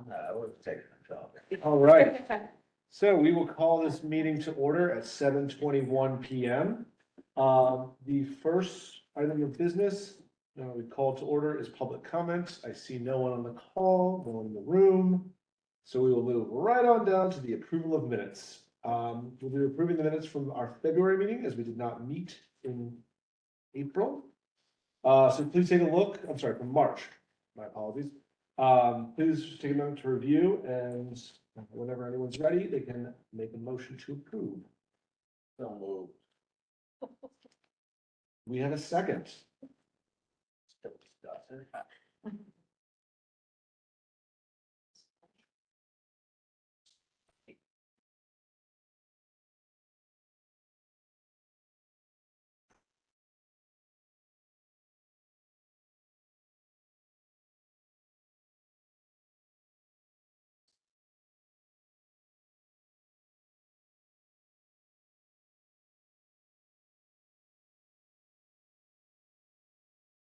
No, I would have taken a job. All right, so we will call this meeting to order at 7:21 PM. The first item of business we call to order is public comments. I see no one on the call, no one in the room. So we will move right on down to the approval of minutes. We'll be approving the minutes from our February meeting as we did not meet in April. So please take a look, I'm sorry, from March, my apologies. Please take a moment to review, and whenever anyone's ready, they can make a motion to approve. So moved. We have a second. Still discussing.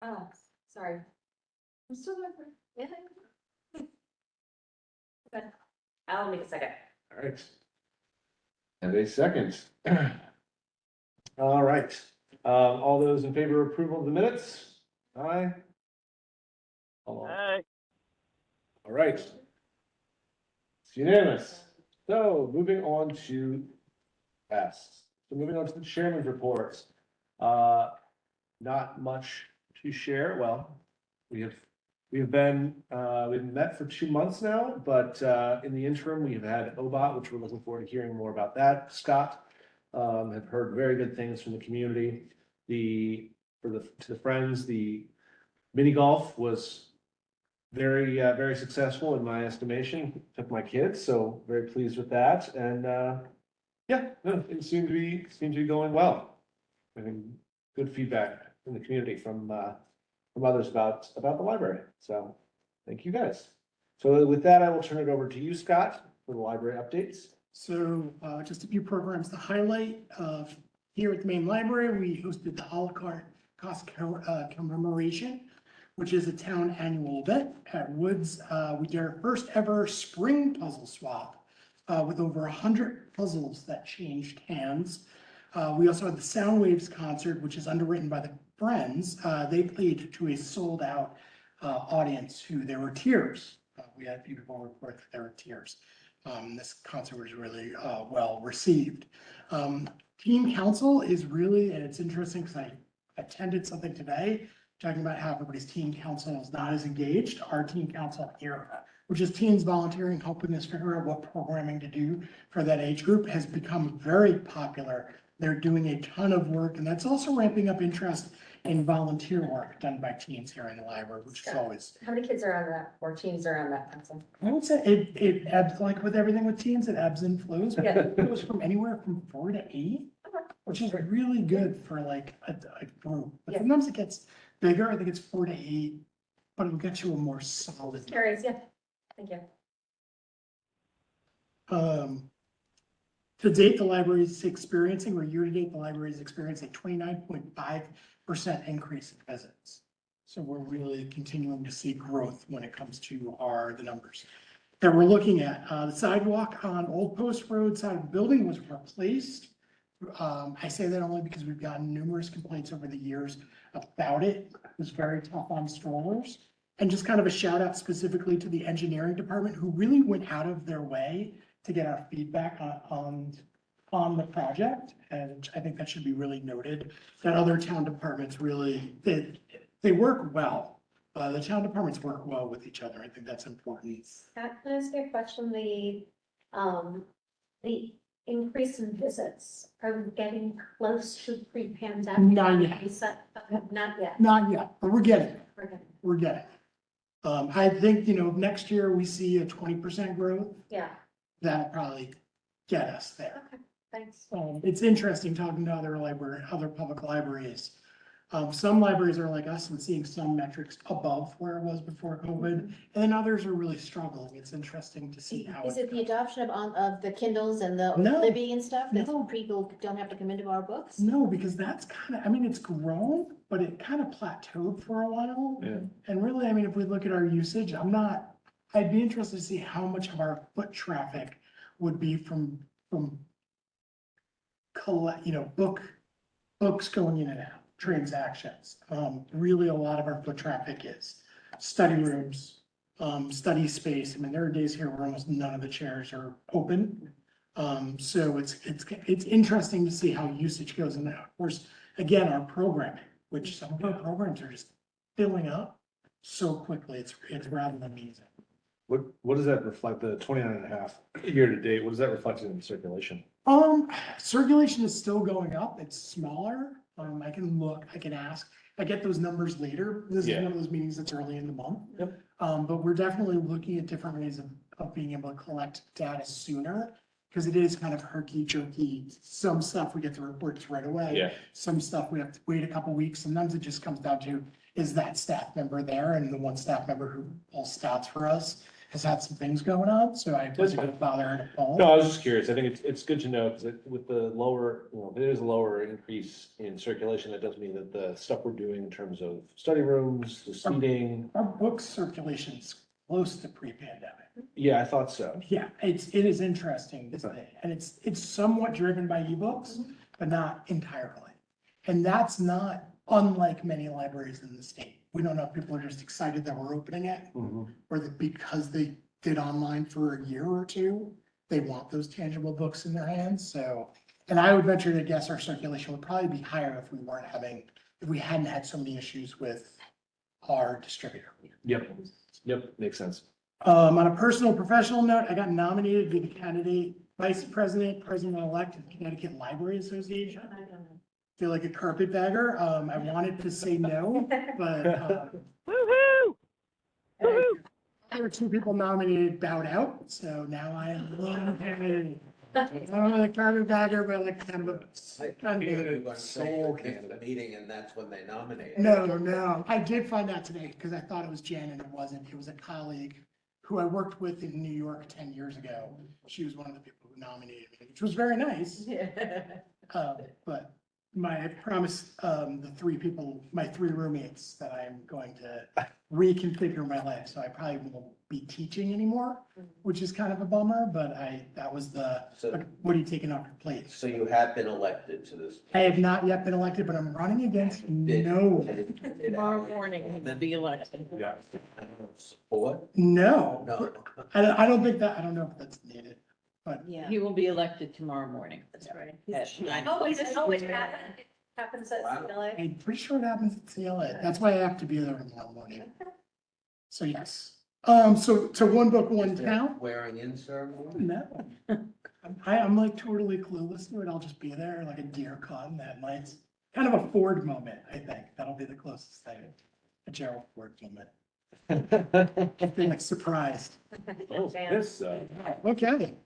Oh, sorry. I'm still there. Yeah. Okay. I'll make a second. All right. And a second. All right, all those in favor of approval of the minutes? Aye. Aye. All right. It's unanimous. So moving on to pass. So moving on to the chairman's reports. Not much to share. Well, we've met for 2 months now, but in the interim, we've had OBOT, which we're looking forward to hearing more about that. Scott, have heard very good things from the community. To the friends, the mini golf was very successful in my estimation. Took my kids, so very pleased with that. And yeah, no, it seemed to be going well. I think good feedback from the community from others about the library. So thank you guys. So with that, I will turn it over to you, Scott, for the library updates. So just a few programs to highlight. Here at the main library, we hosted the a la carte cost commemoration, which is a town annual event at Woods. We did our first ever spring puzzle swap with over 100 puzzles that changed hands. We also had the Sound Waves concert, which is underwritten by the Friends. They played to a sold out audience who there were tears. We had people report that there were tears. This concert was really well received. Team council is really, and it's interesting because I attended something today talking about how everybody's team council is not as engaged. Our team council here, which is teens volunteering, helping us figure out what programming to do for that age group, has become very popular. They're doing a ton of work, and that's also ramping up interest in volunteer work done by teens here in the library, which is always. How many kids are on that, or teens are on that council? I would say it ebbs, like with everything with teens, it ebbs and flows. Yeah. It goes from anywhere from 4 to 8, which is really good for like a group. But Yeah. sometimes it gets bigger. I think it's 4 to 8, but it'll get you a more solid. Curious, yeah. Thank you. To date, the library is experiencing, or year to date, the library is experiencing a 29.5% increase in visits. So we're really continuing to see growth when it comes to the numbers that we're looking at. The sidewalk on Old Post Road side of the building was replaced. I say that only because we've gotten numerous complaints over the years about it. It was very tough on strollers. And just kind of a shout out specifically to the engineering department, who really went out of their way to get our feedback on the project. And I think that should be really noted, that other town departments really, they work well. The town departments work well with each other. I think that's important. Can I ask you a question? The increase in visits, are we getting close to pre-pandemic? Not yet. Not yet. Not yet, but we're getting it. We're getting- We're getting it. I think, next year we see a 20% growth. Yeah, That'll probably get us there. okay, thanks. It's interesting talking to other public libraries. Some libraries are like us and seeing some metrics above where it was before COVID, and then others are really struggling. It's interesting to see how. Is it the adoption of the Kindles and the No. Libby and stuff, that No. people don't have to come into our books? No, because that's it's grown, but it kind of plateaued for a while. Yeah. And really, if we look at our usage, I'm not I'd be interested to see how much of our foot traffic would be from books going in and out, transactions. Really a lot of our foot traffic is study rooms, study space. I mean, there are days here where almost none of the chairs are open. So it's interesting to see how usage goes in and out. Of course, again, our programming, which some of our programs are just filling up so quickly. It's rather amazing. What does that reflect, the 29.5 year to date, what does that reflect in circulation? Circulation is still going up. It's smaller. I can look, I can ask. I get those numbers later. This is Yeah. one of those meetings that's early in the month. Yep. But we're definitely looking at different ways of being able to collect data sooner. Because it is kind of herky jerky. Some stuff we get the reports right away. Yeah. Some stuff we have to wait a couple weeks. Sometimes it just comes down to, is that staff member there? And the one staff member who pulls stats for us has had some things going on, so I wasn't gonna bother her to call. No, I was just curious. I think it's good to know, because with the lower, if it is a lower increase in circulation, that does mean that the stuff we're doing in terms of study rooms, the seating. Our book circulation's close to pre-pandemic. Yeah, I thought so. Yeah, it is interesting, and it's somewhat driven by ebooks, but not entirely. And that's not unlike many libraries in the state. We don't know if people are just excited that we're opening it, or that because they did online for a year or two, they want those tangible books in their hands, so. And I would venture to guess our circulation would probably be higher if we hadn't had so many issues with our distributor. Yep, makes sense. On a personal, professional note, I got nominated to be the candidate, vice president, president-elect of the Connecticut Library Association. Feel like a carpetbagger. I wanted to say no, but there were two people nominated bowed out, so now I am the candidate. I don't know the carpetbagger, but like kind of a. Sole candidate. Meeting and that's when they nominate. No, I did find out today because I thought it was Jen and it wasn't. It was a colleague who I worked with in New York 10 years ago. She was one of the people who nominated me, which was very nice. But I promised the three people, my three roommates, that I'm going to reconfigure my life. So I probably won't be teaching anymore, which is kind of a bummer, but that was So, what are you taking off your plate? so you have been elected to this. I have not yet been elected, but I'm running against no. Tomorrow morning, the be elected. Yeah. Support? No, No. I don't think that, I don't know if that's needed, but Yeah. He will be elected tomorrow morning. That's right. At 9 Oh, o'clock. is it always happens at Wow. CLA? I'm pretty sure it happens at CLA. That's why I have to be there tomorrow morning. So yes. So one book, one town? Wearing in ceremony? No. I'm like totally clueless to it. I'll just be there like a deer caught in the headlights. Kind of a Ford moment, I think. That'll be the closest thing. A Gerald Ford moment. Being like surprised. Oh, this, Okay.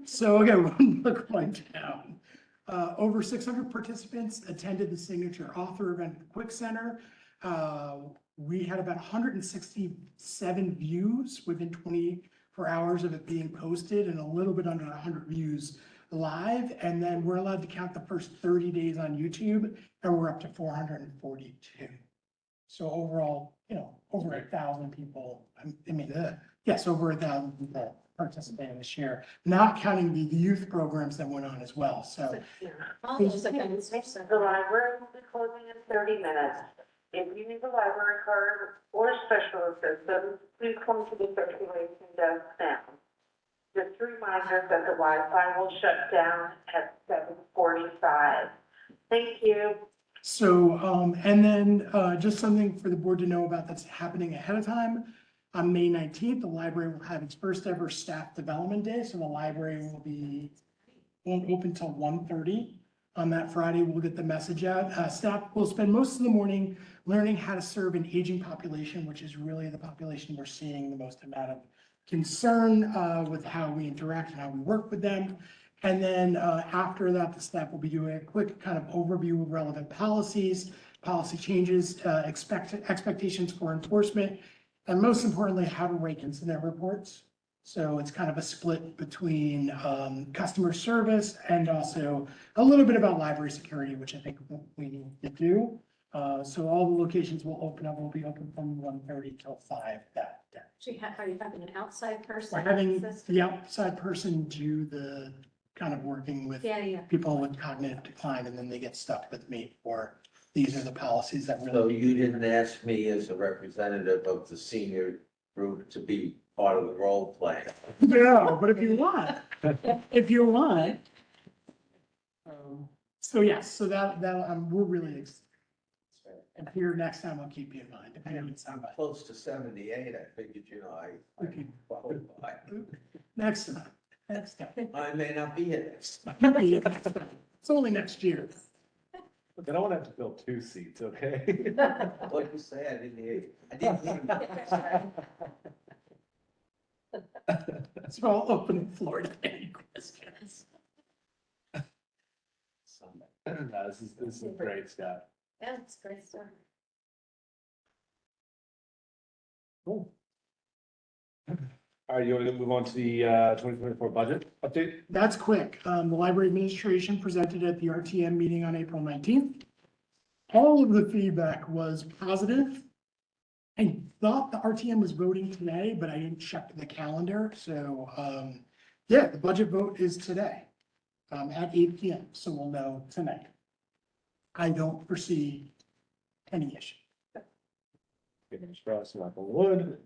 So, okay, one book, one town. Over 600 participants attended the signature author event at the Quick Center. We had about 167 views within 24 hours of it being posted and a little bit under 100 views live. And then we're allowed to count the first 30 days on YouTube and we're up to 442. So overall, over 1,000 people, yes, over 1,000 people participating this year, not counting the youth programs that went on as well. So Almost like The library will be closing in 30 minutes. If you need a library card or special assistance, please come to the circulation desk now. Just a reminder that the Wi-Fi will shut down at 7:45. Thank you. So, and then, just something for the board to know about that's happening ahead of time. On May 19th, the library will have its first ever staff development day. So the library won't open till 1:30. On that Friday, we'll get the message out. Staff will spend most of the morning learning how to serve an aging population, which is really the population we're seeing the most amount of concern, with how we interact and how we work with them. And then after that, the staff will be doing a quick kind of overview of relevant policies, policy changes, expectations for enforcement, and most importantly, how to rank incident reports. So it's kind of a split between customer service and also a little bit about library security, which I think we need to do. So all the locations will be open from 1:30 till 5 that day. Are you having an outside person? We're having assist? the outside person do the kind of working with Yeah, yeah. people with cognitive decline, and then they get stuck with me for, these are the policies that So really. you didn't ask me as a representative of the senior group to be part of the role play. No, but if you want, if you want. So yes, so we're really, and here next time I'll keep you in mind. If I haven't sound bite. Close to 78, I figured, you know, I Okay. qualify. Next time, next time. I may not be here next. It's only next year. Look, I don't want to have to fill 2 seats, okay? What you say, I didn't hear you. I didn't hear you. So I'll open the floor to any questions. No, this is great, Scott. Yeah, it's great stuff. Cool. All right, you want to move on to the 2024 budget update? That's quick. The library administration presented at the RTM meeting on April 19th. All of the feedback was positive. I thought the RTM was voting today, but I didn't check the calendar. So, yeah, the budget vote is today, at 8 PM. So we'll know tonight. I don't foresee any issue. Fingers crossed, knock on wood.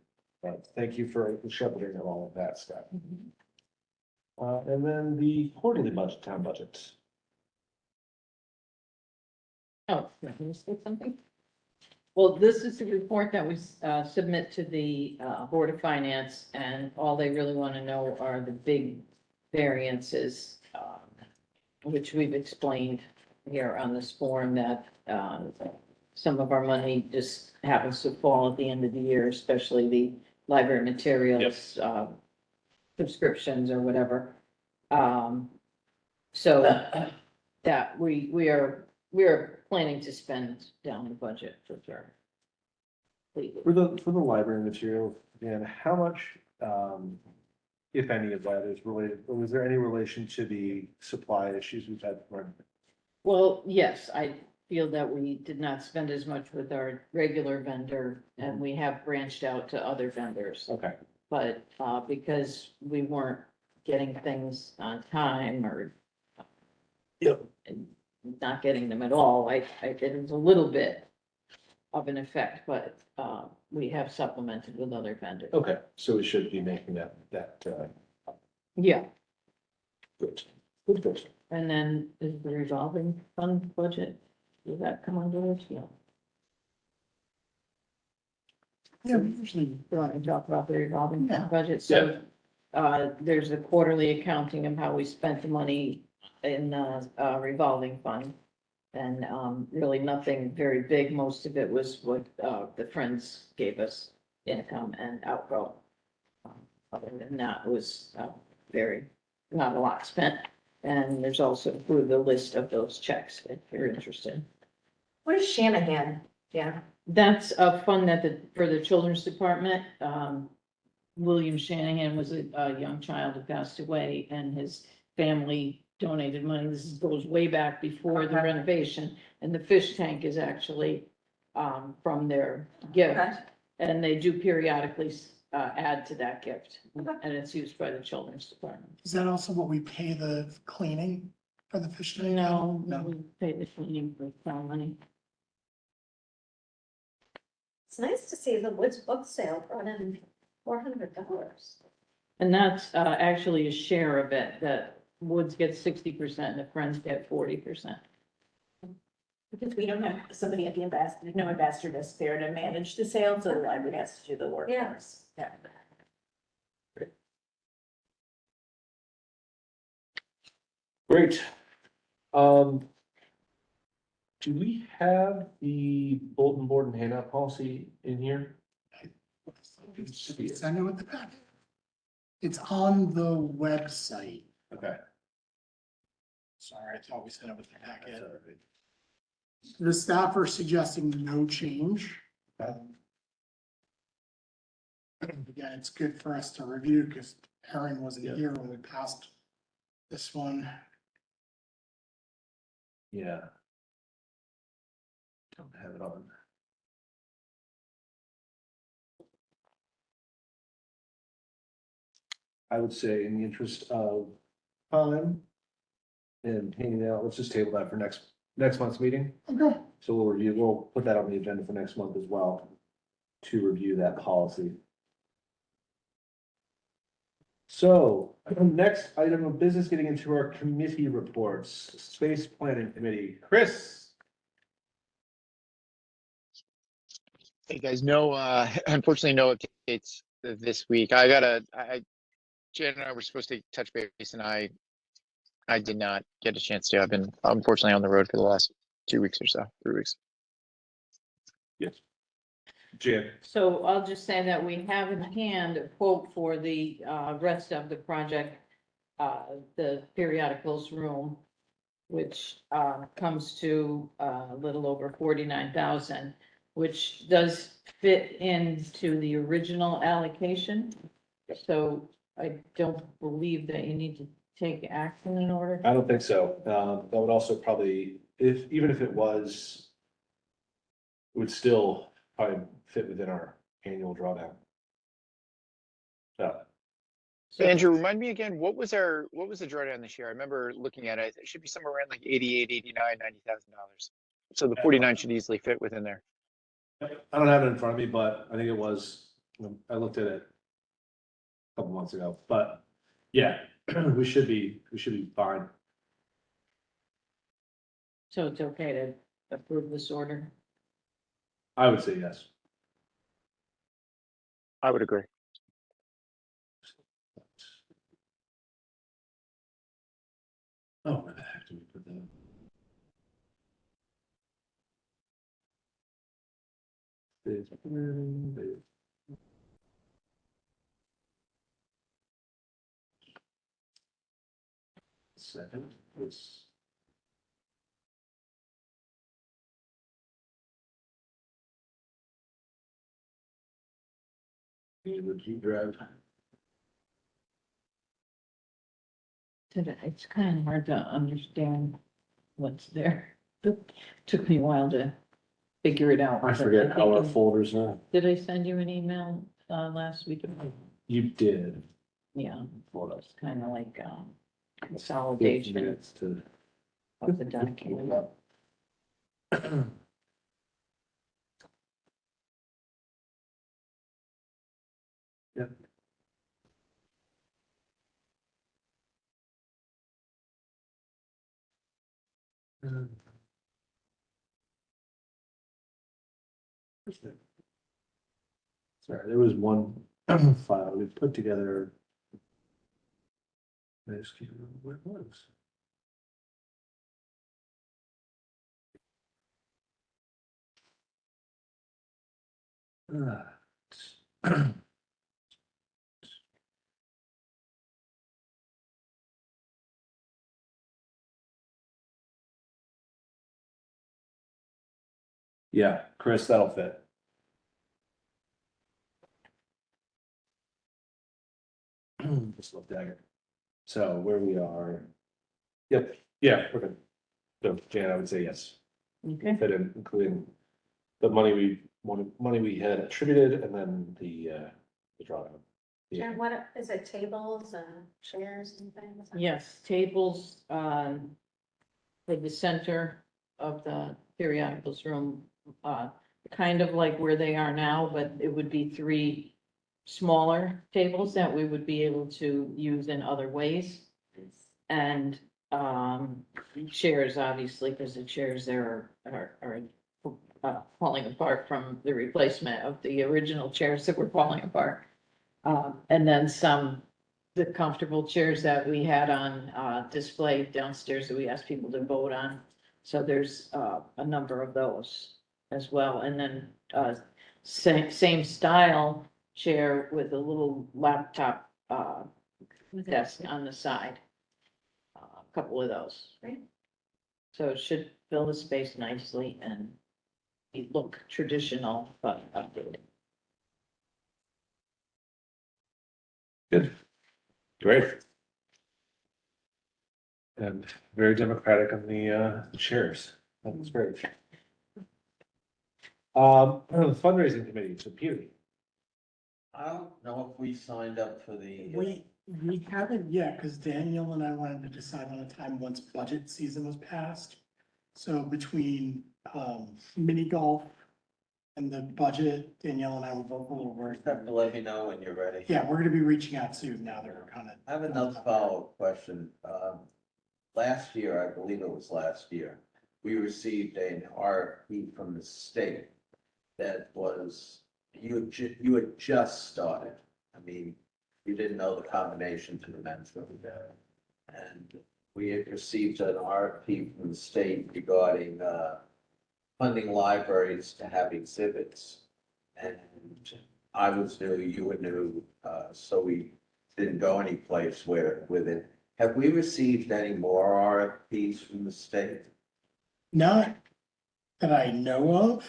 But thank you for shepherding all of that, Scott. And then the quarterly budget, town budget. Oh, can you say something? Well, this is the report that we submit to the Board of Finance, and all they really want to know are the big variances, which we've explained here on this form, that some of our money just happens to fall at the end of the year, especially the library materials, subscriptions or whatever. So that we are planning to spend down the budget for sure. For the library material, Dan, how much, if any of that is related, or was there any relation to the supply issues we've had? Well, yes, I feel that we did not spend as much with our regular vendor, and we have branched out to other vendors. Okay, But because we weren't getting things on time or Yep. not getting them at all, it was a little bit of an effect, but we have supplemented with other vendors. okay, so we should be making that, Yeah, good. and then is the revolving fund budget, does that come under it? Yeah. Yeah, we usually, You want to talk about the revolving Yeah. fund budget? So, there's a quarterly accounting of how we spent the money in the, revolving fund. And, really nothing very big. Most of it was what, the Friends gave us, income and outgo. Other than that, it was, not a lot spent. And there's also the list of those checks, if you're interested. What is Shanahan? Yeah. That's a fund that for the children's department, William Shanahan was a young child who passed away, and his family donated money. This goes way back before the Okay. renovation, and the fish tank is actually, from their gift. Okay. And they do periodically, add to that gift, Okay. and it's used by the children's department. is that also what we pay the cleaning for the fish tank? No, No. we pay the cleaning for town money. It's nice to see the Woods book sale brought in $400. And that's actually a share of it, that Woods gets 60% and the Friends get 40%. Because we don't have somebody at the ambassador, no ambassador desk there to manage the sale, so the library has to do the work Yeah. for us. Yeah. Great. Do we have the bulletin board and handout policy in here? Send it with the packet. It's on the website. Okay. Sorry, I thought we sent it with the packet. The staff are suggesting no change. Again, it's good for us to review because Erin wasn't Yeah. here when we passed this one. Yeah. Don't have it on. I would say in the interest of time and hanging out, let's just table that for next month's meeting. Okay. So we'll put that on the agenda for next month as well, to review that policy. So, next item of business, getting into our committee reports, Space Planning Committee, Chris. Hey guys, no, unfortunately, no updates this week. Jen and I were supposed to touch base and I did not get a chance to. I've been unfortunately on the road for the last 2 weeks or so, 3 weeks. Yes. Jan. So I'll just say that we have in hand a quote for the rest of the project, the periodicals room, which comes to a little over 49,000, which does fit into the original allocation. So I don't believe that you need to take action in order. I don't think so. That would also probably, even if it was, it would still probably fit within our annual drawdown. So, So- Andrew, remind me again, what was the drawdown this year? I remember looking at it. It should be somewhere around like 88, 89, $90,000. So the 49 should easily fit within there. I don't have it in front of me, but I think it was, I looked at it a couple months ago, but yeah, we should be fine. So it's okay to approve this order? I would say yes. I would agree. Oh, where the heck do we put that? Second, it's. The G drive. It's kind of hard to understand what's there. It took me a while to figure it out. I but forget how our think- folders are. Did I send you an email last week? You did. Yeah, well, it's kind of like 15 consolidation minutes to. of the document. Yep. Sorry, there was one file we put together. I just can't remember where it was. Yeah, Chris, that'll fit. Just looked at it. So where we are. Yep, yeah, we're good. So Jan, I would say yes. Okay, Fit in, including the money we had attributed and then the drawdown. Yeah. And what, is it tables and chairs and things? yes, tables for the center of the periodicals room, kind of like where they are now, but it would be 3 smaller tables that we would be able to use in other ways. And chairs, obviously, because the chairs there are falling apart from the replacement of the original chairs that were falling apart. And then the comfortable chairs that we had on display downstairs that we asked people to vote on. So there's a number of those as well. And then same style chair with a little laptop desk on the side. A couple of those. Great. So it should fill the space nicely and look traditional, but updated. Good. Great. And very democratic on the chairs. That's great. Fundraising committee, so Peter. I don't know if we signed up for the. We, We haven't yet, because Daniel and I wanted to decide on a time once budget season was passed. So between, mini golf and the budget, Danielle and I will both a little worried. Have to let me know when you're ready. Yeah, we're gonna be reaching out soon now that we're kind of. I have another follow-up question. Last year, I believe it was last year, we received an RFP from the state that was, you had just started. I mean, you didn't know the combination to the men's room there. And we had received an RFP from the state regarding, funding libraries to have exhibits. And I was new, you were new, so we didn't go anyplace with it. Have we received any more RFPs from the state? Not that I know of.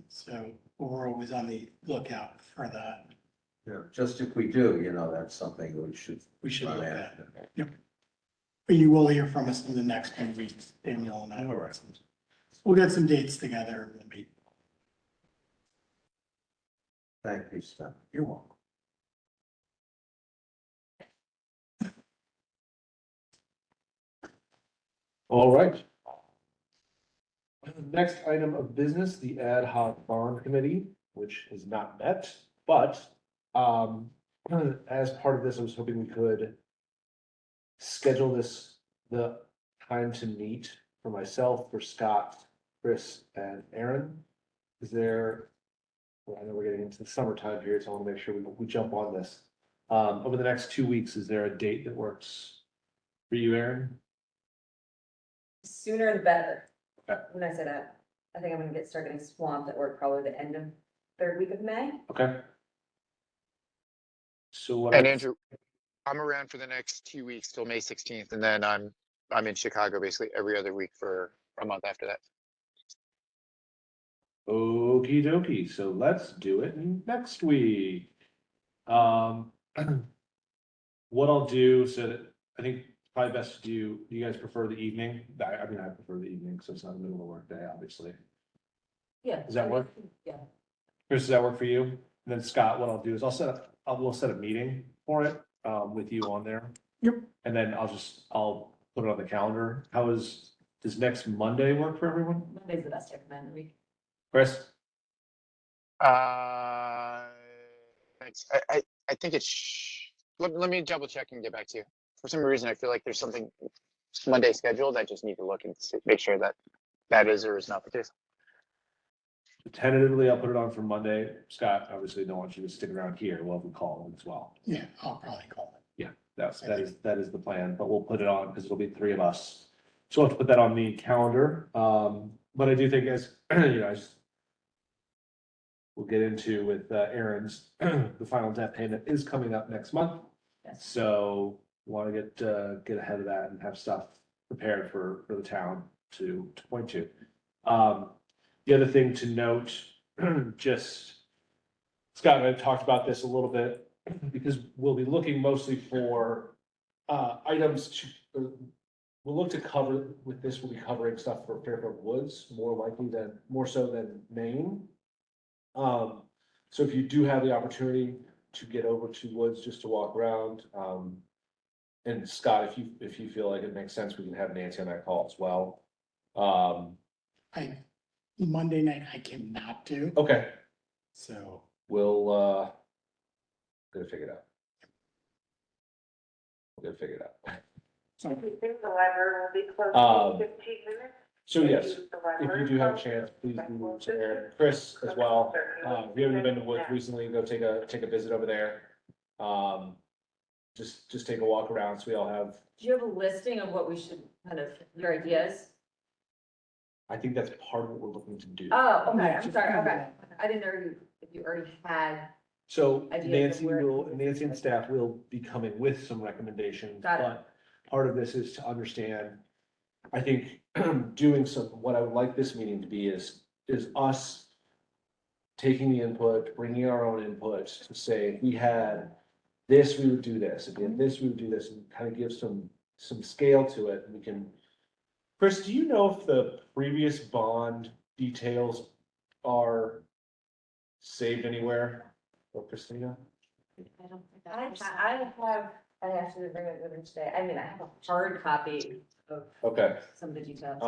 So we're always on the lookout for that. Yeah. Just if we do, that's something we should. We should run look after. at. Yep. But you will hear from us in the next 10 weeks, Danielle and I. All right. We'll get some dates together and we'll meet. Thank you, Steph. You're welcome. All right. Next item of business, the ad hoc bond committee, which is not met, but as part of this, I was hoping we could schedule the time to meet for myself, for Scott, Chris, and Aaron. Is there, well, I know we're getting into the summertime period, so I want to make sure we jump on this. Over the next 2 weeks, is there a date that works for you, Aaron? Sooner the better. Okay. When I say that, I think I'm gonna start getting swamped at work probably the end of third week of May. Okay. So what? And Andrew, I'm around for the next 2 weeks till May 16th, and then I'm in Chicago basically every other week for a month after that. Okie dokie, so let's do it next week. What I'll do, so that, I think probably best to do you guys prefer the evening? I mean, I prefer the evening, so it's not the middle of the workday, obviously. Yeah. Does that work? Yeah. Chris, does that work for you? And then Scott, what I'll do is we'll set a meeting for it, with you on there. Yep. And then I'll put it on the calendar. Does next Monday work for everyone? Monday's the best day for the week. Chris? Thanks. I think let me double check and get back to you. For some reason, I feel like there's something Monday scheduled. I just need to look and make sure that is or is not the case. Tentatively, I'll put it on for Monday. Scott, obviously don't want you to stick around here. We'll have a call as well. Yeah, I'll probably call it. Yeah, that is the plan, but we'll put it on because it'll be 3 of us. So we'll have to put that on the calendar. But I do think as, we'll get into with Aaron's, the final debt payment is coming up next month. Yes. So want to get ahead of that and have stuff prepared for the town to point to. The other thing to note, just Scott and I talked about this a little bit, because we'll be looking mostly for items to, we'll look to cover, with this, we'll be covering stuff for Fairfield Woods, more so than Maine. So if you do have the opportunity to get over to Woods just to walk around, and Scott, if you feel like it makes sense, we can have Nancy on that call as well. Monday night I cannot do, Okay, so. we'll get it figured out. We'll get it figured out. Do you think the library will be closed Um, in 15 minutes? So yes, Use the if library you do have a card? chance, please do to Aaron, Chris as well. If you haven't been to Woods recently, go take a visit over there. Just take a walk around, so we all have, Do you have a listing of what we should your ideas? I think that's part of what we're looking to do. Oh, okay, Yeah, I'm just sorry, cover okay. that. I didn't know if you already had. So Ideas of where- Nancy and staff will be coming with some recommendations, Got it. but part of this is to understand. I think doing what I would like this meeting to be is us taking the input, bringing our own input to say, if we had this, we would do this. If we had this, we would do this, and kind of give some scale to it. And we can, Chris, do you know if the previous bond details are saved anywhere? Or Christina? I don't think I actually bring it with me today. I mean, I have a hard copy of Okay. some of the details.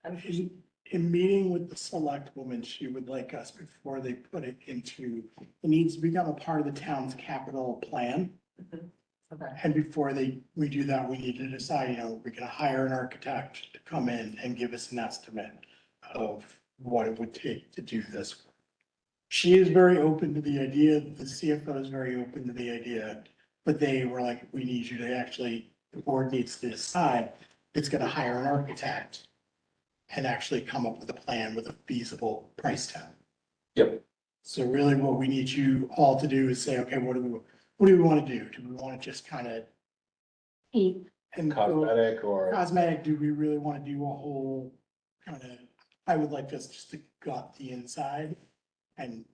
In, in meeting with the select woman, she would like us, before they put it into, it needs to become a part of the town's capital plan. Okay. And before we do that, we need to decide, you know, we're gonna hire an architect to come in and give us an estimate of what it would take to do this. She is very open to the idea, the CFO is very open to the idea, but they were like, we need you to actually, the board needs to decide, it's gonna hire an architect and actually come up with a plan with a feasible price tag. Yep. So really what we need you all to do is say, okay, what do we want to do? Do we want to just kind of eat and go Cosmetic or, cosmetic? Do we really want to do a whole kind of, I would like us just to gut the inside and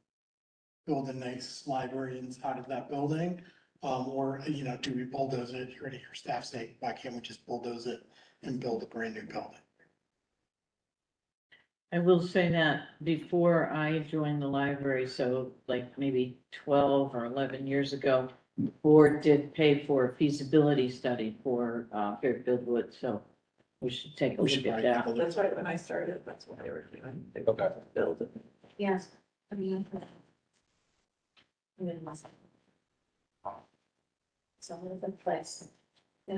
build a nice library inside of that building. Or, you know, do we bulldoze it? You already hear staff say, why can't we just bulldoze it and build a brand new building? I will say that before I joined the library, so like maybe 12 or 11 years ago, the board did pay for a feasibility study for Fairfield Woods, so we should take a We look should at probably take that. a look. That's right, when I started, that's what they were doing. They okay. built it. Yes. I mean. It's all over the place. Yeah.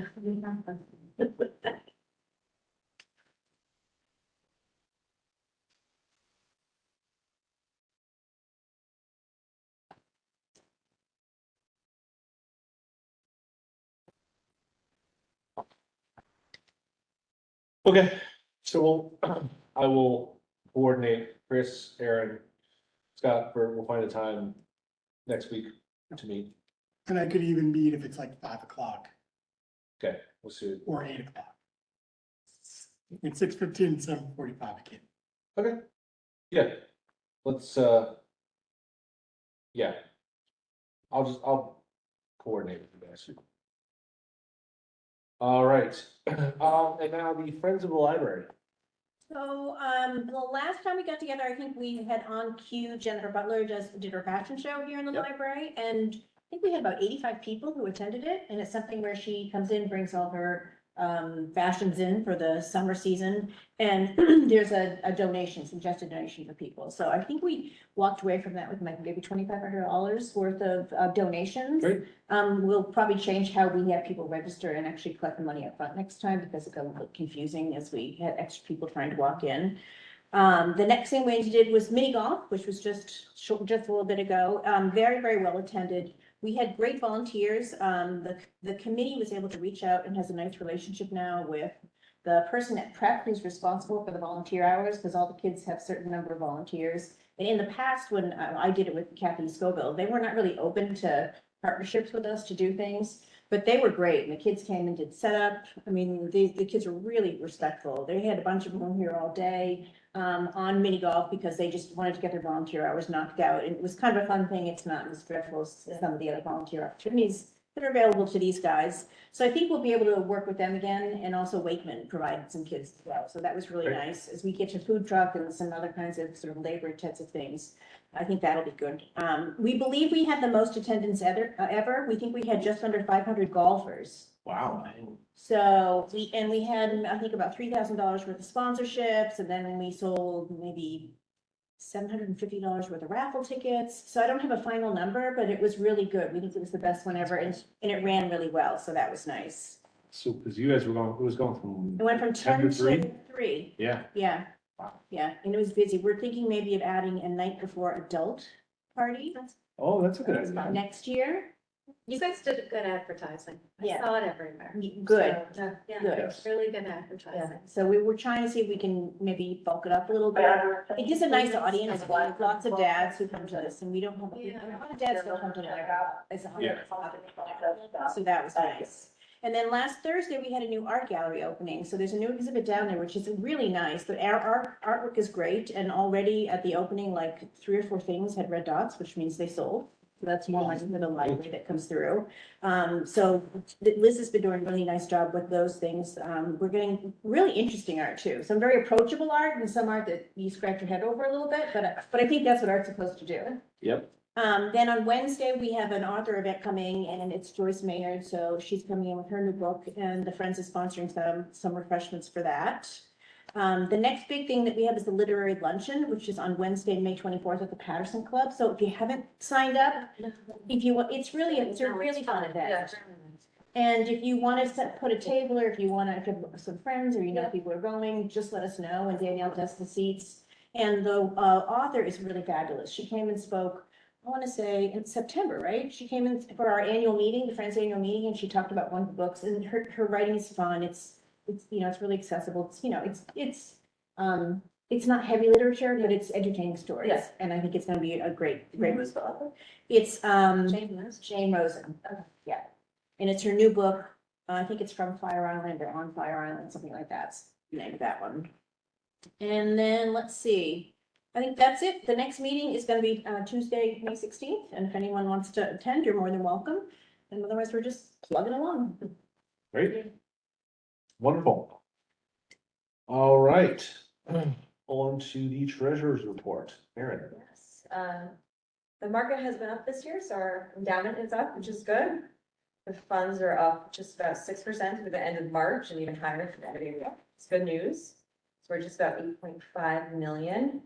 Okay, so I will coordinate Chris, Aaron, Scott, we'll find a time next week to meet. And I could even meet if it's like 5 o'clock Okay, we'll see. or 8 o'clock. It's 6:15 and 7:45, I can't. Okay, yeah, let's, yeah. I'll coordinate with you guys. All right, and now the Friends of the Library. So, the last time we got together, I think we had on cue Jennifer Butler did her fashion show here in the Yep. library, and I think we had about 85 people who attended it, and it's something where she comes in, brings all her fashions in for the summer season, and there's a donation, suggested donation for people. So I think we walked away from that with like maybe $2,500 worth of donations. Great. We'll probably change how we have people register and actually collect the money up front next time, because it got a little confusing as we had extra people trying to walk in. The next thing we did was mini golf, which was just a little bit ago. Very, very well attended. We had great volunteers. The committee was able to reach out and has a nice relationship now with the person at Prep who's responsible for the volunteer hours, because all the kids have a certain number of volunteers. And in the past, when I did it with Kathy Scoville, they were not really open to partnerships with us to do things, but they were great. And the kids came and did setup. I mean, the kids were really respectful. They had a bunch of them here all day on mini golf, because they just wanted to get their volunteer hours knocked out. And it was kind of a fun thing. It's not as dreadful as some of the other volunteer opportunities that are available to these guys. So I think we'll be able to work with them again, and also Wakeman provided some kids as well. So that was really Great. nice. As we get to food truck and some other kinds of sort of labor intensive things, I think that'll be good. We believe we had the most attendance ever. We think we had just under 500 golfers. Wow. So we had, I think, about $3,000 worth of sponsorships, and then we sold maybe $750 worth of raffle tickets. So I don't have a final number, but it was really good. We think it was the best one ever, and it ran really well. So that was nice. So, because you guys were going, it was going from. It went from 10 to to 3? 3. Yeah. Yeah. Wow. Yeah, and it was busy. We're thinking maybe of adding a night before adult party Oh, that's a good idea. next year. You guys did good advertising. I Yeah. saw it everywhere. Good. So, yeah, Good. it's really good Yeah, advertising. so we were trying to see if we can maybe bulk it up a little bit. It gives a nice audience, we have lots of dads who come to us, and we don't have, a lot of dads don't come to the library. It's a Yeah. So that was nice. And then last Thursday, we had a new art gallery opening, so there's a new exhibit down there, which is really nice, but our artwork is great, and already at the opening, like 3 or 4 things had red dots, which means they sold. So that's more like the library that comes through. So Liz has been doing a really nice job with those things. We're getting really interesting art too. Some very approachable art and some art that you scratch your head over a little bit, but I think that's what art's supposed to do. Yep. Then on Wednesday, we have an author event coming and it's Joyce Maynard, so she's coming in with her new book and the Friends is sponsoring some refreshments for that. The next big thing that we have is the literary luncheon, which is on Wednesday, May 24th at the Patterson Club. So if you haven't signed up, if you want, it's a really fun event. And if you want to put a table, or if you want to, if you have some friends, or you know people are going, just let us know, and Danielle does the seats. And the author is really fabulous. She came and spoke, I want to say in September, right? She came in for our annual meeting, the Friends annual meeting, and she talked about one of the books, and her writing is fun. It's, you know, it's really accessible. It's, you know, it's not heavy literature, but it's entertaining stories. Yes. And I think it's gonna be a great. Who's the author? It's, James. Jane Rosen, yeah. And it's her new book, I think it's From Fire Island or On Fire Island, something like that's the name of that one. And then, let's see, I think that's it. The next meeting is gonna be, Tuesday, May 16th, and if anyone wants to attend, you're more than welcome. And otherwise, we're just plugging along. Great. Wonderful. All right, on to the treasurer's report. Erin. Yes, the market has been up this year, so our endowment is up, which is good. The funds are up just about 6% through the end of March and even higher for the end of the year. It's good news. So we're just about 8.5 million.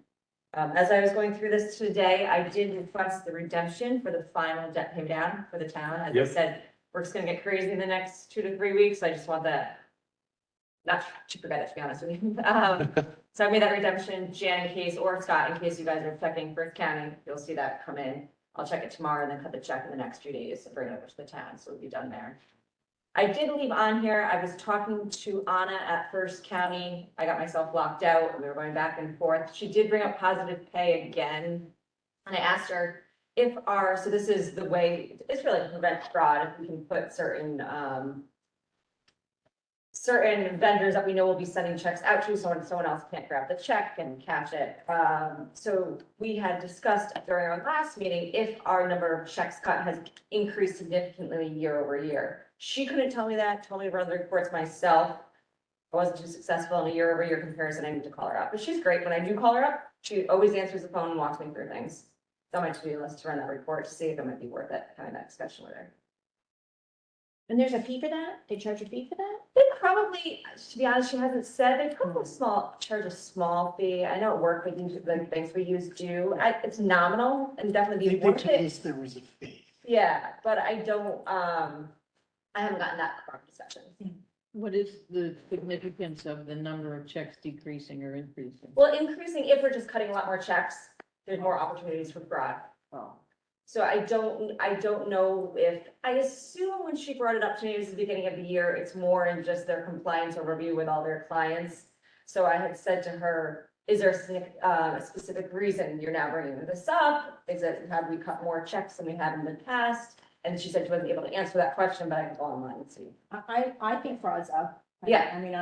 As I was going through this today, I did request the redemption for the final debt pay down for the town. As I Yep. said, we're just gonna get crazy in the next 2 to 3 weeks. I just want that, not to forget it, to be honest with you. So I made that redemption, Jan in case, or Scott, in case you guys are checking Firth County, you'll see that come in. I'll check it tomorrow and then cut the check in the next few days and bring it over to the town, so it'll be done there. I did leave on here, I was talking to Anna at First County, I got myself locked out, and we were going back and forth. She did bring up positive pay again. And I asked her if so this is the way, it's really to prevent fraud, if we can put certain vendors that we know will be sending checks out to, so someone else can't grab the check and cash it. So we had discussed during our last meeting if our number of checks cut has increased significantly year over year. She couldn't tell me that, told me to run the reports myself. I wasn't too successful in a year over year comparison. I need to call her up, but she's great. When I do call her up, she always answers the phone and walks me through things. It's on my to-do list to run that report to see if it might be worth it, having that discussion with her. And there's a fee for that? They charge a fee for that? They probably, to be honest, she hasn't said, they probably charge a small fee. I know at work, we use, the banks we use do, it's nominal and definitely be They worth told it. us there was a fee. Yeah, but I don't, I haven't gotten that far discussion. What is the significance of the number of checks decreasing or increasing? Well, increasing, if we're just cutting a lot more checks, there's more opportunities for fraud. Oh, So I don't know if, I assume when she brought it up to me, it was the beginning of the year, it's more in just their compliance overview with all their clients. So I had said to her, is there a specific reason you're now bringing this up? Is it, have we cut more checks than we have in the past? And she said she wasn't able to answer that question, but I can go online and see. I think fraud's up. Yeah. I mean,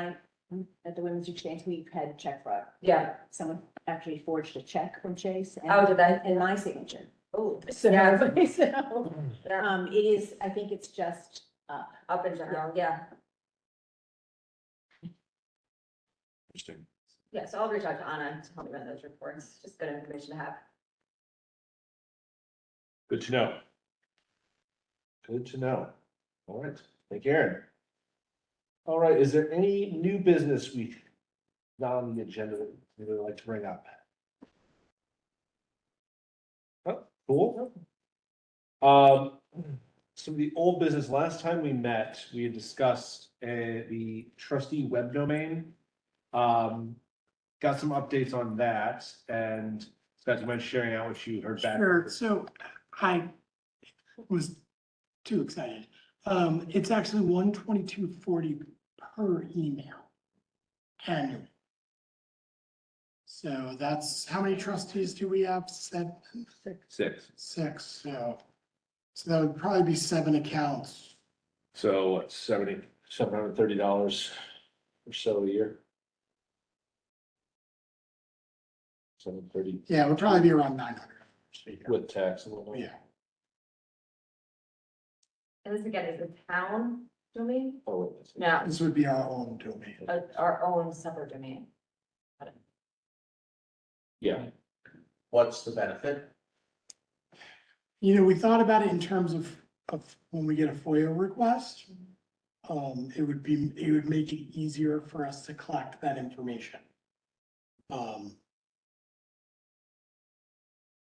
at the Women's Exchange, we've had check fraud. Yeah. Someone actually forged a check from Chase. Oh, did they? And my signature. Oh, So, yeah. so, Yeah. it is, I think it's just up. Up in general, yeah. Interesting. Yeah, so I'll reach out to Anna to help me run those reports. Just good information to have. Good to know. Good to know. All right, thank you, Erin. All right, is there any new business we not on the agenda that you would like to bring up? Oh, cool. So the old business, last time we met, we had discussed the trustee web domain. Got some updates on that, and Scott, do you mind sharing out what you heard back? Sure, so I was too excited. It's actually $122.40 per email annually. So that's, how many trustees do we have? 7? 6. 6, so that would probably be 7 accounts. So what, $730 or so a year? 730 Yeah, it would probably be around 900. a year. with tax and whatnot. Yeah, And this again is the town domain? Oh, wait, that's- No, this would be our own domain. our own separate domain. Yeah, What's the benefit? You know, we thought about it in terms of when we get a FOIA request. It would make it easier for us to collect that information.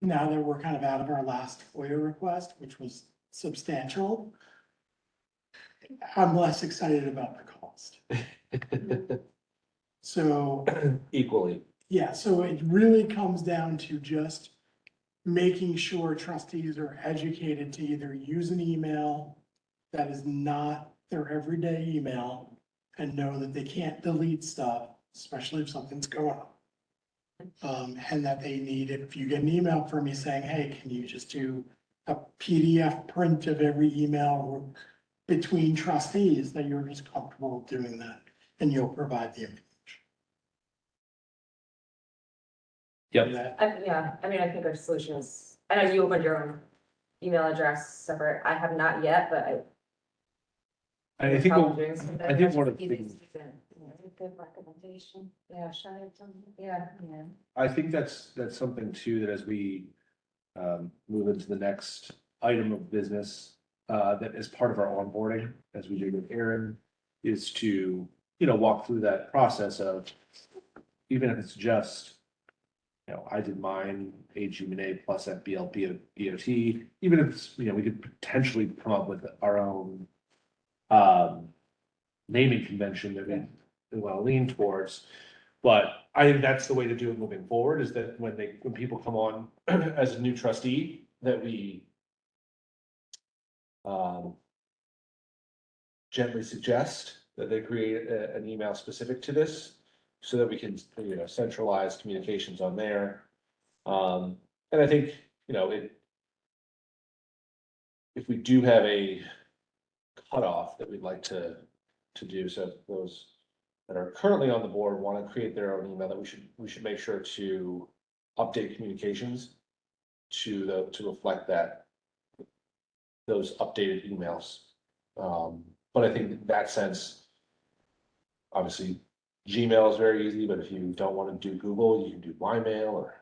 Now that we're kind of out of our last FOIA request, which was substantial, I'm less excited about the cost. So, Equally. yeah, so it really comes down to just making sure trustees are educated to either use an email that is not their everyday email and know that they can't delete stuff, especially if something's going on. And that they need, if you get an email from me saying, hey, can you just do a PDF print of every email between trustees, that you're just comfortable doing that and you'll provide the information. Yep. Yeah, I mean, I think our solution is, I know you opened your own email address separate. I have not yet, but I think, probably doing something. I think one of the things, Good recommendation. Yeah, yeah. I think that's something too, that as we move into the next item of business, that is part of our onboarding, as we do with Aaron, is to, walk through that process of, even if it's just, I did mine, AGMA plus FBL BOT, even if it's, we could potentially come up with our own naming convention that we want to lean towards. But I think that's the way to do it moving forward, is that when people come on as a new trustee, that we gently suggest that they create an email specific to this, so that we can, centralize communications on there. And I think, if we do have a cutoff that we'd like to do, so if those that are currently on the board want to create their own email, that we should make sure to update communications to reflect those updated emails. But I think in that sense, obviously, Gmail is very easy, but if you don't want to do Google, you can do MyMail or,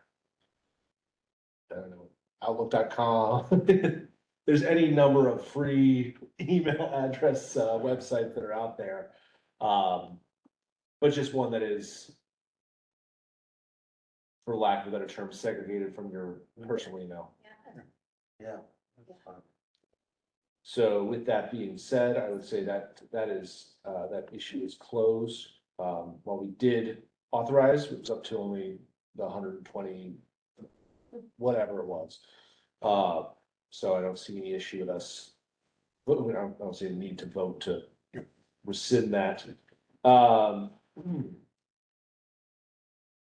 I don't know, Outlook.com. There's any number of free email address websites that are out there. But just one that is, for lack of a better term, segregated from your personal email. Yeah. That's fine. So with that being said, I would say that that issue is closed. While we did authorize, it was up to only the 120, whatever it was. So I don't see any issue with us. But I don't see a need to vote to rescind that. And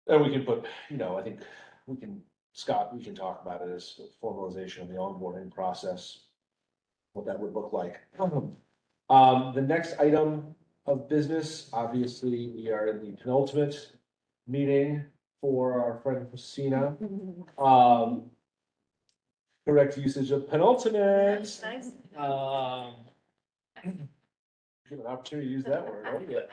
we can put, I think Scott, we can talk about it as formalization of the onboarding process, what that would look like. The next item of business, obviously, we are in the penultimate meeting for our friend Christina. Correct usage of penultimate. Nice. Give an opportunity to use that word, right?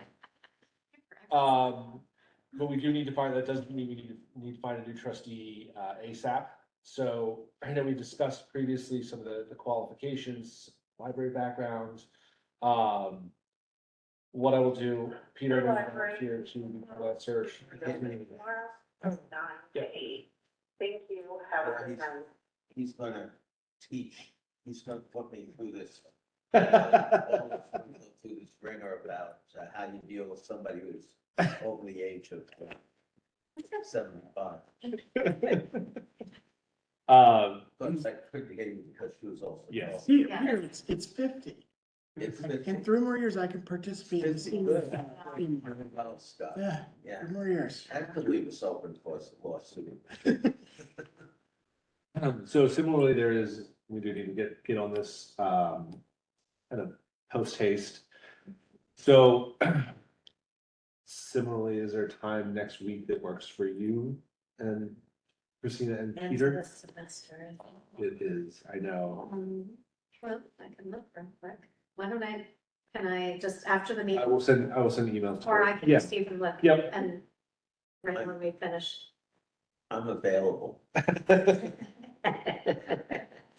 But we do need to find, that doesn't mean we need to find a new trustee ASAP. So I know we discussed previously some of the qualifications, library backgrounds. What I will do, Peter, I'm here to do that search. Tomorrow, 9 to 8. Thank you, have a good night. He's gonna teach, he's gonna put me through this. Through this ringer about how you deal with somebody who's over the age of 75. But it's like quick to get you because she was also. Yes. Here, it's 50. It's In 3 more years, I can participate in the senior. Well, stuff. Yeah, Yeah, 3 more years. I could leave us open for a lawsuit. So similarly, we do need to get on this, kind of post haste. So similarly, is there time next week that works for you and Christina and Peter? Semester. It is, I know. Well, I can look real quick. Why don't can I just after the I meeting, will send emails. to or her. I can Yeah. just even look Yep. and right when we finish. I'm available.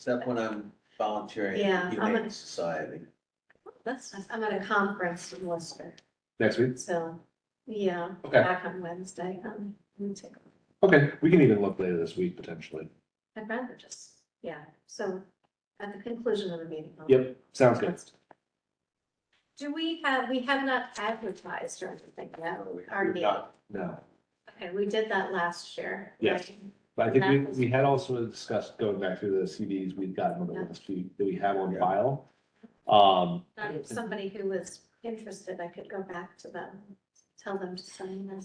except when I'm volunteering Yeah, at the I'm Humane a- Society. That's, I'm at a conference in Worcester, Next week? so, yeah, Okay. back on Wednesday. Let me take a look. Okay, we can even look later this week potentially. I'd rather just, yeah, so at the conclusion of the meeting. I'll- Yep, sounds good. Do we have not advertised or anything yet, our We've meeting? not. No, Okay, we did that last year. Yes. right? but I think That was- we had also discussed going back through the CDs we've gotten on the Yeah. last few that we have on Yeah. file. If somebody who was interested, I could go back to them, tell them to send them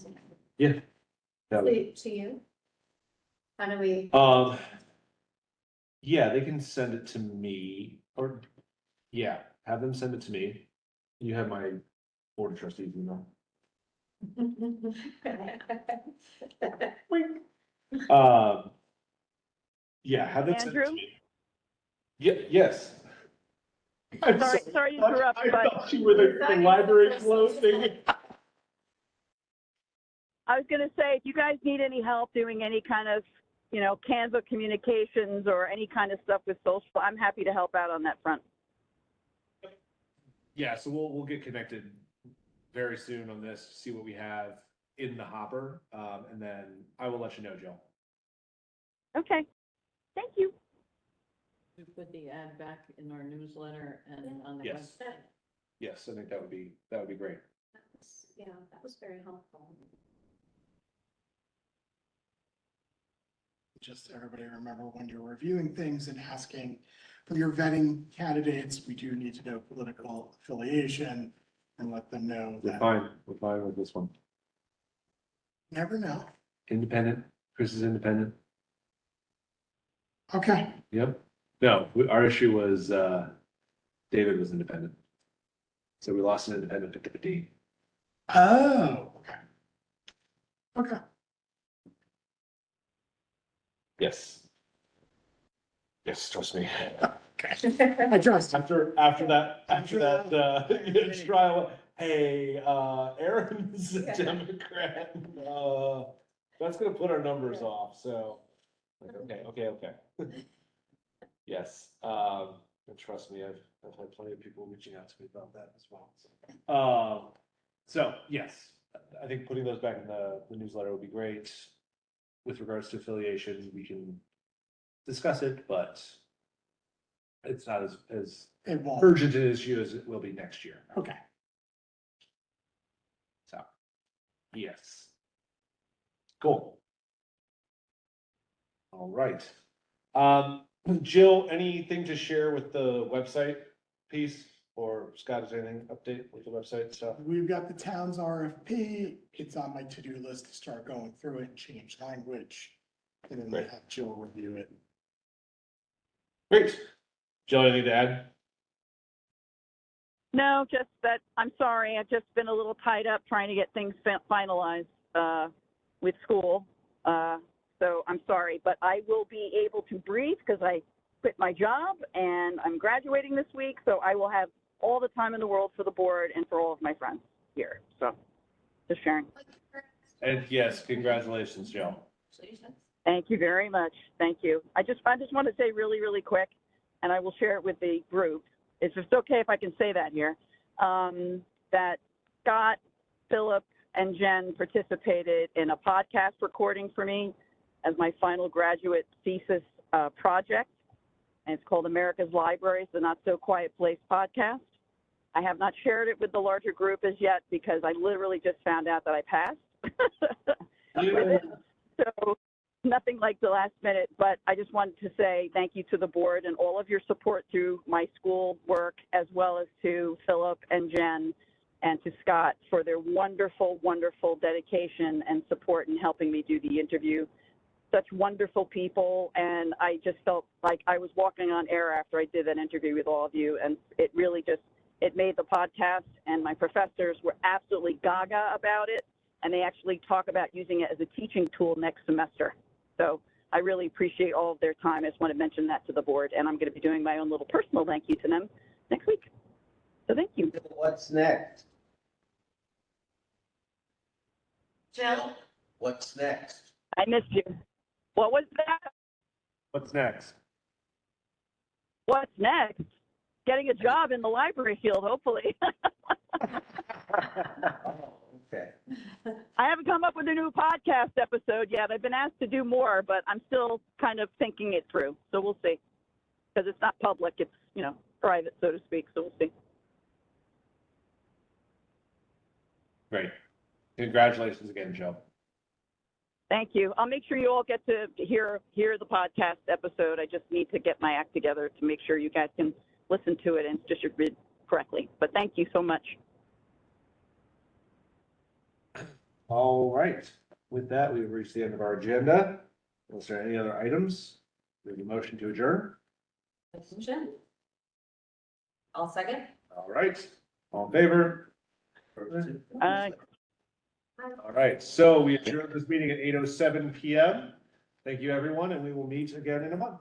that would- to you. How do we? Yeah, they can send it to me, or, yeah, have them send it to me. You have my board of trustees email. Yeah, have them send it to Andrew? me. Yeah, yes. I'm Sorry to interrupt, I but thought you were the library closing. I was gonna say, if you guys need any help doing any kind of, Canva communications or any kind of stuff with social, I'm happy to help out on that front. Yeah, so we'll get connected very soon on this, see what we have in the hopper, and then I will let you know, Jill. Okay, thank you. we put the ad back in our newsletter and on the Yes. website. Yes, I think that would be great. Yeah, that was very helpful. Just everybody remember when you're reviewing things and asking for your vetting candidates, we do need to know political affiliation and let them know We're that, fine with this one. never know. Independent, Chris is independent. Okay, Yep. No, our issue was, David was independent. So we lost an independent to the D. oh, okay. Okay, Yes. Yes, trust me. I trust. After that, trial, hey, Aaron's a Democrat, that's gonna put our numbers off, so. Like, okay. Yes, and trust me, I've had plenty of people reaching out to me about that as well. So, yes, I think putting those back in the newsletter would be great. With regards to affiliation, we can discuss it, but it's not as It won't. urgent an issue as it will be next year. Okay. So, yes. Cool. All right. Jill, anything to share with the website piece? Or Scott, is there anything update with the website stuff? We've got the town's RFP. It's on my to-do list to start going through it and change language. And then Great. have Jill review it. Great. Jill, anything to add? No, just that, I'm sorry, I've just been a little tied up trying to get things finalized, with school. So I'm sorry, but I will be able to breathe because I quit my job and I'm graduating this week. So I will have all the time in the world for the board and for all of my friends here. So just sharing. And yes, congratulations, Jill. Thank you very much. Thank you. I just want to say really, really quick, and I will share it with the group. It's just okay if I can say that here, that Scott, Philip, and Jen participated in a podcast recording for me as my final graduate thesis project. And it's called America's Libraries, the Not So Quiet Place podcast. I have not shared it with the larger group as yet because I literally just found out that I passed with it. So nothing like the last minute, but I just wanted to say thank you to the board and all of your support through my school work, as well as to Philip and Jen and to Scott for their wonderful, wonderful dedication and support in helping me do the interview. Such wonderful people, and I just felt like I was walking on air after I did that interview with all of you, and it really just, it made the podcast, and my professors were absolutely gaga about it, and they actually talk about using it as a teaching tool next semester. So I really appreciate all of their time. I just want to mention that to the board, and I'm going to be doing my own little personal thank you to them next week. So thank you. What's next? Jill? What's next? I missed you. What was that? What's next? what's next? Getting a job in the library field, hopefully. Okay. I haven't come up with a new podcast episode yet. I've been asked to do more, but I'm still kind of thinking it through. So we'll see. Because it's not public, it's, private, so to speak. So we'll see. Great. Congratulations again, Joe. Thank you. I'll make sure you all get to hear the podcast episode. I just need to get my act together to make sure you guys can listen to it and distribute correctly. But thank you so much. All right. With that, we've reached the end of our agenda. Was there any other items? We have a motion to adjourn. Motion. I'll second. All right. All in favor? Uh, All right. So we adjourn this meeting at 8:07 PM. Thank you, everyone, and we will meet again in a month.